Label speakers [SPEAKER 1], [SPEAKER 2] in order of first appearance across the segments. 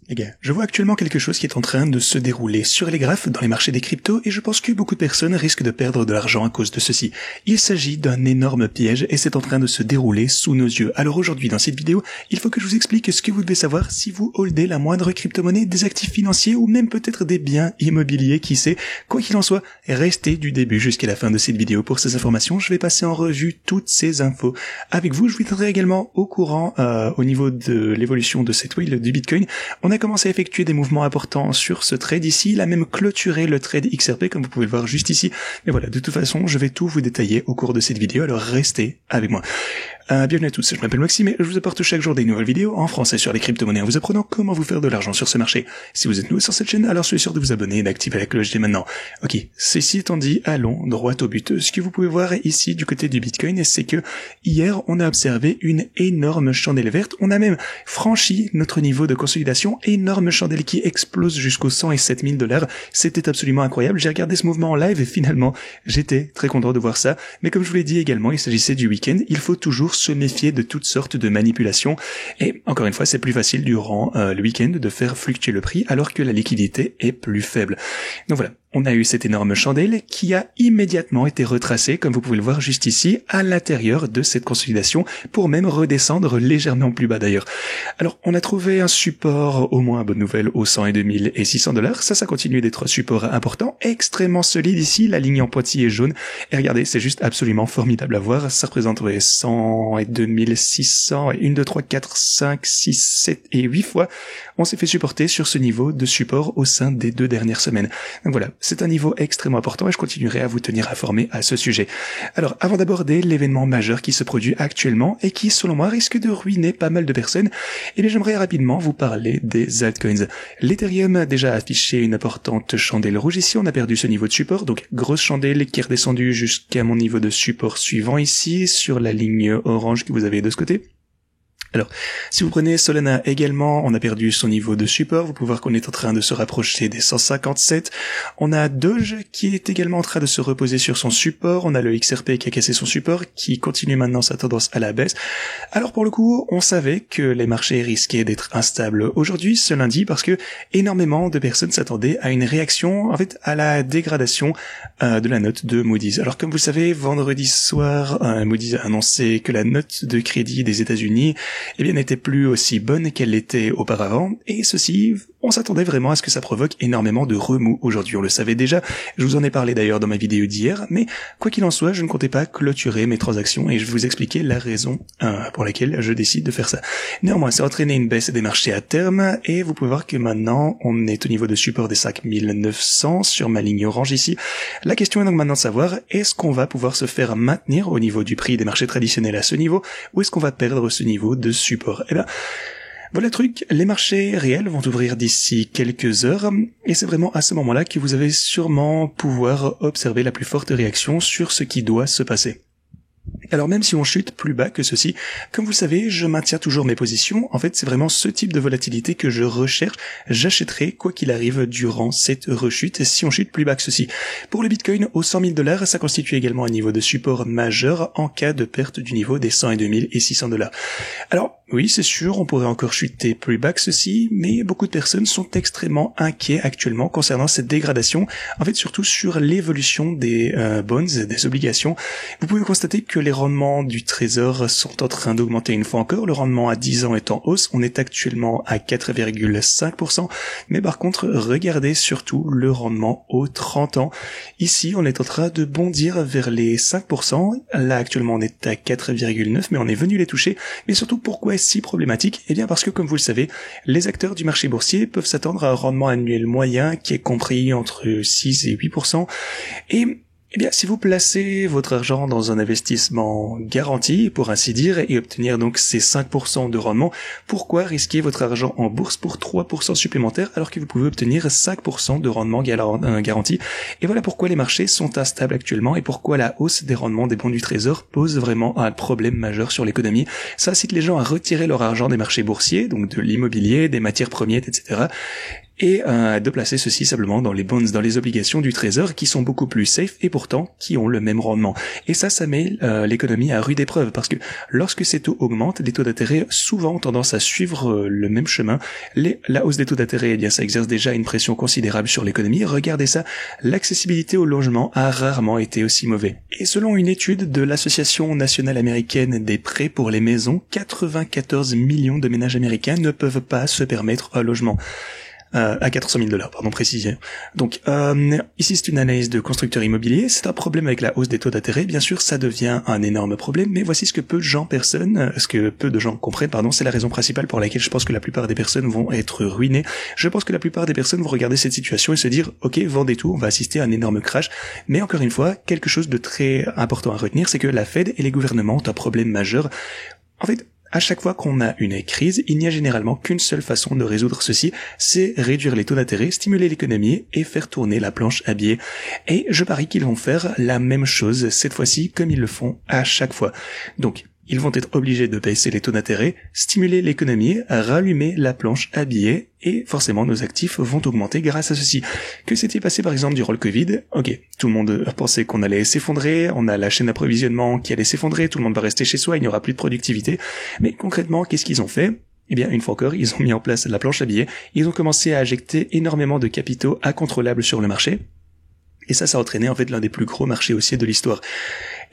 [SPEAKER 1] Les gars, je vois actuellement quelque chose qui est en train de se dérouler sur les graphes dans les marchés des cryptos et je pense que beaucoup de personnes risquent de perdre de l'argent à cause de ceci. Il s'agit d'un énorme piège et c'est en train de se dérouler sous nos yeux. Alors aujourd'hui dans cette vidéo, il faut que je vous explique ce que vous devez savoir si vous holdez la moindre crypto-monnaie, des actifs financiers ou même peut-être des biens immobiliers, qui sait. Quoi qu'il en soit, restez du début jusqu'à la fin de cette vidéo pour ces informations. Je vais passer en revue toutes ces infos avec vous. Je vous tiendrai également au courant au niveau de l'évolution de cette whale du Bitcoin. On a commencé à effectuer des mouvements importants sur ce trade ici, il a même clôturé le trade XRP comme vous pouvez le voir juste ici. Mais voilà, de toute façon, je vais tout vous détailler au cours de cette vidéo, alors restez avec moi. Bienvenue à tous, je m'appelle Maxime et je vous apporte chaque jour des nouvelles vidéos en français sur les crypto-monnaies en vous apprenant comment vous faire de l'argent sur ce marché. Si vous êtes nouveau sur cette chaîne, alors soyez sûr de vous abonner et d'activer la cloche dès maintenant. Ok, ceci étant dit, allons droit au but. Ce que vous pouvez voir ici du côté du Bitcoin, c'est que hier, on a observé une énorme chandelle verte. On a même franchi notre niveau de consolidation, énorme chandelle qui explose jusqu'aux 107 000 $. C'était absolument incroyable. J'ai regardé ce mouvement en live et finalement, j'étais très content de voir ça. Mais comme je vous l'ai dit également, il s'agissait du week-end. Il faut toujours se méfier de toutes sortes de manipulations. Et encore une fois, c'est plus facile durant le week-end de faire fluctuer le prix alors que la liquidité est plus faible. Donc voilà. On a eu cette énorme chandelle qui a immédiatement été retracée, comme vous pouvez le voir juste ici, à l'intérieur de cette consolidation, pour même redescendre légèrement plus bas d'ailleurs. Alors, on a trouvé un support, au moins bonne nouvelle, aux 102 600 $. Ça continue d'être un support important, extrêmement solide ici, la ligne en pointillé jaune. Et regardez, c'est juste absolument formidable à voir. Ça représente 102 600, et 1, 2, 3, 4, 5, 6, 7 et 8 fois. On s'est fait supporter sur ce niveau de support au sein des 2 dernières semaines. Donc voilà. C'est un niveau extrêmement important et je continuerai à vous tenir informé à ce sujet. Alors, avant d'aborder l'événement majeur qui se produit actuellement et qui, selon moi, risque de ruiner pas mal de personnes, eh bien, j'aimerais rapidement vous parler des altcoins. L'Ethereum a déjà affiché une importante chandelle rouge ici. On a perdu ce niveau de support, donc grosse chandelle qui est redescendue jusqu'à mon niveau de support suivant ici, sur la ligne orange que vous avez de ce côté. Alors, si vous prenez Solana également, on a perdu son niveau de support. Vous pouvez voir qu'on est en train de se rapprocher des 157. On a Doge qui est également en train de se reposer sur son support. On a le XRP qui a cassé son support, qui continue maintenant sa tendance à la baisse. Alors pour le coup, on savait que les marchés risquaient d'être instables aujourd'hui, ce lundi, parce que énormément de personnes s'attendaient à une réaction, en fait, à la dégradation de la note de Moody's. Alors comme vous le savez, vendredi soir, Moody's a annoncé que la note de crédit des États-Unis n'était plus aussi bonne qu'elle l'était auparavant, et ceci, on s'attendait vraiment à ce que ça provoque énormément de remous aujourd'hui, on le savait déjà, je vous en ai parlé d'ailleurs dans ma vidéo d'hier, mais quoi qu'il en soit, je ne comptais pas clôturer mes transactions, et je vais vous expliquer la raison pour laquelle je décide de faire ça. Néanmoins, ça a entraîné une baisse des marchés à terme, et vous pouvez voir que maintenant, on est au niveau de support des 5900 sur ma ligne orange ici. La question est donc maintenant de savoir, est-ce qu'on va pouvoir se faire maintenir au niveau du prix des marchés traditionnels à ce niveau, ou est-ce qu'on va perdre ce niveau de support? Eh ben, voilà le truc, les marchés réels vont ouvrir d'ici quelques heures, et c'est vraiment à ce moment-là que vous allez sûrement pouvoir observer la plus forte réaction sur ce qui doit se passer. Alors même si on chute plus bas que ceci, comme vous savez, je maintiens toujours mes positions. En fait, c'est vraiment ce type de volatilité que je recherche. J'achèterai quoi qu'il arrive durant cette rechute si on chute plus bas que ceci. Pour le Bitcoin, aux 100 000 $, ça constitue également un niveau de support majeur en cas de perte du niveau des 102 600 $. Alors, oui, c'est sûr, on pourrait encore chuter plus bas que ceci, mais beaucoup de personnes sont extrêmement inquiets actuellement concernant cette dégradation, en fait surtout sur l'évolution des bonds, des obligations. Vous pouvez constater que les rendements du trésor sont en train d'augmenter une fois encore, le rendement à 10 ans est en hausse, on est actuellement à 4,5%, mais par contre, regardez surtout le rendement aux 30 ans. Ici, on est en train de bondir vers les 5%, là actuellement on est à 4,9%, mais on est venu les toucher, mais surtout pourquoi est-ce si problématique? Eh bien parce que comme vous le savez, les acteurs du marché boursier peuvent s'attendre à un rendement annuel moyen qui est compris entre 6 et 8%, et eh bien, si vous placez votre argent dans un investissement garanti, pour ainsi dire, et obtenir donc ces 5% de rendement, pourquoi risquer votre argent en bourse pour 3% supplémentaires alors que vous pouvez obtenir 5% de rendement garanti? Et voilà pourquoi les marchés sont instables actuellement et pourquoi la hausse des rendements des bons du trésor pose vraiment un problème majeur sur l'économie. Ça incite les gens à retirer leur argent des marchés boursiers, donc de l'immobilier, des matières premières, etc. et de placer ceci simplement dans les bonds, dans les obligations du trésor qui sont beaucoup plus safe et pourtant qui ont le même rendement. Et ça met l'économie à rude épreuve parce que lorsque ces taux augmentent, les taux d'intérêt souvent ont tendance à suivre le même chemin. La hausse des taux d'intérêt, eh bien ça exerce déjà une pression considérable sur l'économie. Regardez ça, l'accessibilité au logement a rarement été aussi mauvais. Et selon une étude de l'Association nationale américaine des prêts pour les maisons, 94 millions de ménages américains ne peuvent pas se permettre un logement. À 400 000 $, pardon, précision. Donc, ici, c'est une analyse de constructeurs immobiliers. C'est un problème avec la hausse des taux d'intérêt. Bien sûr, ça devient un énorme problème, mais voici ce que peu de gens comprennent, c'est la raison principale pour laquelle je pense que la plupart des personnes vont être ruinées. Je pense que la plupart des personnes vont regarder cette situation et se dire, ok, vendez tout, on va assister à un énorme crash. Mais encore une fois, quelque chose de très important à retenir, c'est que la Fed et les gouvernements ont un problème majeur. En fait, à chaque fois qu'on a une crise, il n'y a généralement qu'une seule façon de résoudre ceci, c'est réduire les taux d'intérêt, stimuler l'économie et faire tourner la planche à billets. Et je parie qu'ils vont faire la même chose cette fois-ci comme ils le font à chaque fois. Donc, ils vont être obligés de baisser les taux d'intérêt, stimuler l'économie, rallumer la planche à billets, et forcément nos actifs vont augmenter grâce à ceci. Que s'est-il passé par exemple durant le Covid? Ok, tout le monde pensait qu'on allait s'effondrer, on a la chaîne d'approvisionnement qui allait s'effondrer, tout le monde va rester chez soi, il n'y aura plus de productivité. Mais concrètement, qu'est-ce qu'ils ont fait? Eh bien, une fois encore, ils ont mis en place la planche à billets, ils ont commencé à injecter énormément de capitaux incontrôlables sur le marché, et ça a entraîné en fait l'un des plus gros marchés haussiers de l'histoire.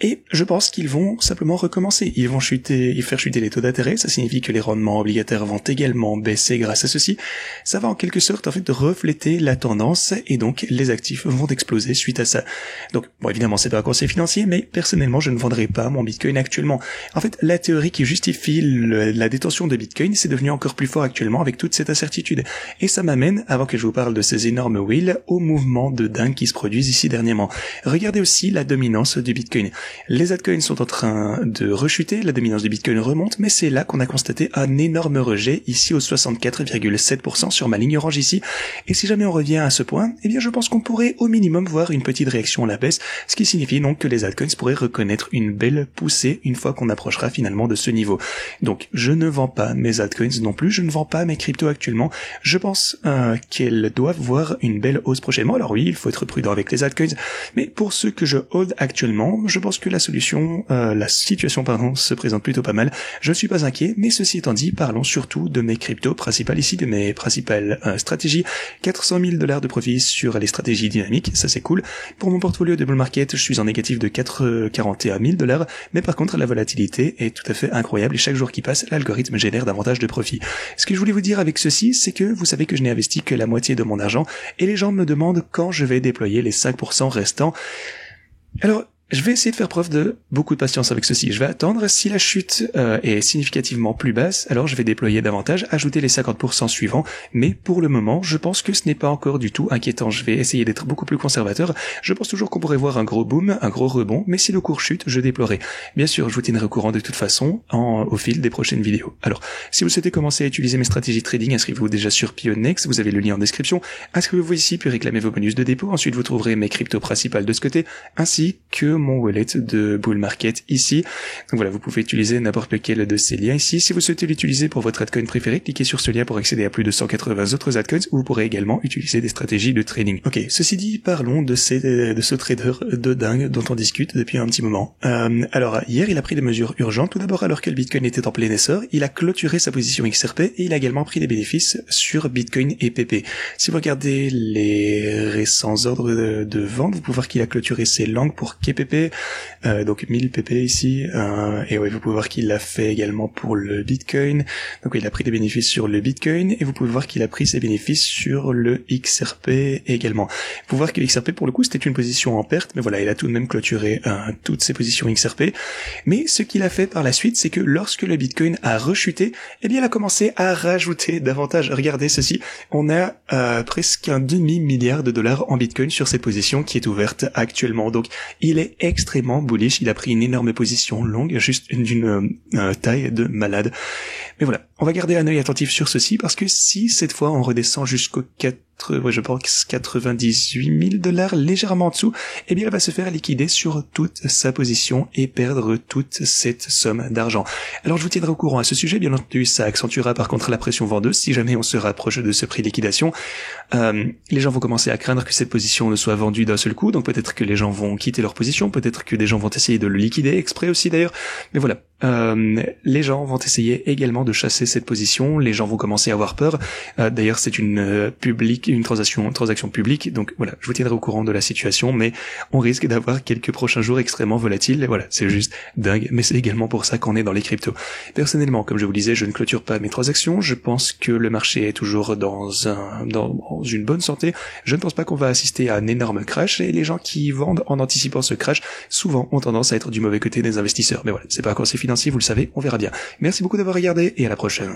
[SPEAKER 1] Et je pense qu'ils vont simplement recommencer. Ils vont faire chuter les taux d'intérêt. Ça signifie que les rendements obligataires vont également baisser grâce à ceci. Ça va en quelque sorte, en fait, refléter la tendance et donc les actifs vont exploser suite à ça. Donc, bon, évidemment, c'est pas un conseil financier, mais personnellement, je ne vendrai pas mon Bitcoin actuellement. En fait, la théorie qui justifie la détention de Bitcoin, c'est devenu encore plus fort actuellement avec toute cette incertitude. Et ça m'amène, avant que je vous parle de ces énormes wheels, au mouvement de dingue qui se produisent ici dernièrement. Regardez aussi la dominance du Bitcoin. Les altcoins sont en train de rechuter, la dominance du Bitcoin remonte, mais c'est là qu'on a constaté un énorme rejet, ici au 64,7% sur ma ligne orange ici. Et si jamais on revient à ce point, eh bien je pense qu'on pourrait au minimum voir une petite réaction à la baisse, ce qui signifie donc que les altcoins pourraient reconnaître une belle poussée une fois qu'on approchera finalement de ce niveau. Donc je ne vends pas mes altcoins non plus, je ne vends pas mes cryptos actuellement. Je pense qu'elles doivent voir une belle hausse prochainement. Alors oui, il faut être prudent avec les altcoins, mais pour ceux que je hold actuellement, je pense que la situation se présente plutôt pas mal. Je ne suis pas inquiet, mais ceci étant dit, parlons surtout de mes cryptos principales ici, de mes principales stratégies. 400 000 $ de profit sur les stratégies dynamiques, ça c'est cool. Pour mon portfolio de bull market, je suis en négatif de 41 000 $, mais par contre la volatilité est tout à fait incroyable et chaque jour qui passe, l'algorithme génère davantage de profit. Ce que je voulais vous dire avec ceci, c'est que vous savez que je n'ai investi que la moitié de mon argent et les gens me demandent quand je vais déployer les 5% restants. Alors, je vais essayer de faire preuve de beaucoup de patience avec ceci. Je vais attendre. Si la chute est significativement plus basse, alors je vais déployer davantage, ajouter les 50% suivants. Mais pour le moment, je pense que ce n'est pas encore du tout inquiétant. Je vais essayer d'être beaucoup plus conservateur. Je pense toujours qu'on pourrait voir un gros boom, un gros rebond, mais si le cours chute, je déploierai. Bien sûr, je vous tiendrai au courant de toute façon au fil des prochaines vidéos. Alors, si vous souhaitez commencer à utiliser mes stratégies de trading, inscrivez-vous déjà sur Pionex. Vous avez le lien en description. Inscrivez-vous ici puis réclamez vos bonus de dépôt. Ensuite, vous trouverez mes cryptos principales de ce côté, ainsi que mon wallet de bull market ici. Donc voilà, vous pouvez utiliser n'importe lequel de ces liens ici. Si vous souhaitez l'utiliser pour votre altcoin préféré, cliquez sur ce lien pour accéder à plus de 180 autres altcoins où vous pourrez également utiliser des stratégies de trading. Ok, ceci dit, parlons de ce trader de dingue dont on discute depuis un petit moment. Alors, hier, il a pris des mesures urgentes. Tout d'abord, alors que le Bitcoin était en plein essor, il a clôturé sa position XRP et il a également pris des bénéfices sur Bitcoin et PP. Si vous regardez les récents ordres de vente, vous pouvez voir qu'il a clôturé ses longs pour KPP, donc 1000 pp ici, et ouais, vous pouvez voir qu'il l'a fait également pour le Bitcoin. Donc il a pris des bénéfices sur le Bitcoin et vous pouvez voir qu'il a pris ses bénéfices sur le XRP également. Vous pouvez voir que XRP pour le coup c'était une position en perte, mais voilà, il a tout de même clôturé toutes ses positions XRP. Mais ce qu'il a fait par la suite, c'est que lorsque le Bitcoin a rechuté, eh bien il a commencé à rajouter davantage. Regardez ceci, on a presque un demi-milliard de dollars en Bitcoin sur cette position qui est ouverte actuellement. Donc il est extrêmement bullish, il a pris une énorme position longue, juste d'une taille de malade. Mais voilà, on va garder un œil attentif sur ceci parce que si cette fois on redescend jusqu'aux je pense 98 000 $, légèrement en dessous, eh bien, elle va se faire liquider sur toute sa position et perdre toute cette somme d'argent. Alors, je vous tiendrai au courant à ce sujet. Bien entendu, ça accentuera par contre la pression vendeuse. Si jamais on se rapproche de ce prix de liquidation, les gens vont commencer à craindre que cette position ne soit vendue d'un seul coup. Donc, peut-être que les gens vont quitter leur position. Peut-être que des gens vont essayer de le liquider exprès aussi d'ailleurs. Mais voilà. Les gens vont essayer également de chasser cette position, les gens vont commencer à avoir peur. D'ailleurs, c'est une transaction publique, donc voilà, je vous tiendrai au courant de la situation, mais on risque d'avoir quelques prochains jours extrêmement volatiles, et voilà, c'est juste dingue, mais c'est également pour ça qu'on est dans les cryptos. Personnellement, comme je vous le disais, je ne clôture pas mes transactions, je pense que le marché est toujours dans une bonne santé, je ne pense pas qu'on va assister à un énorme crash, et les gens qui vendent en anticipant ce crash, souvent ont tendance à être du mauvais côté des investisseurs. Mais voilà, c'est pas un conseil financier, vous le savez, on verra bien. Merci beaucoup d'avoir regardé et à la prochaine.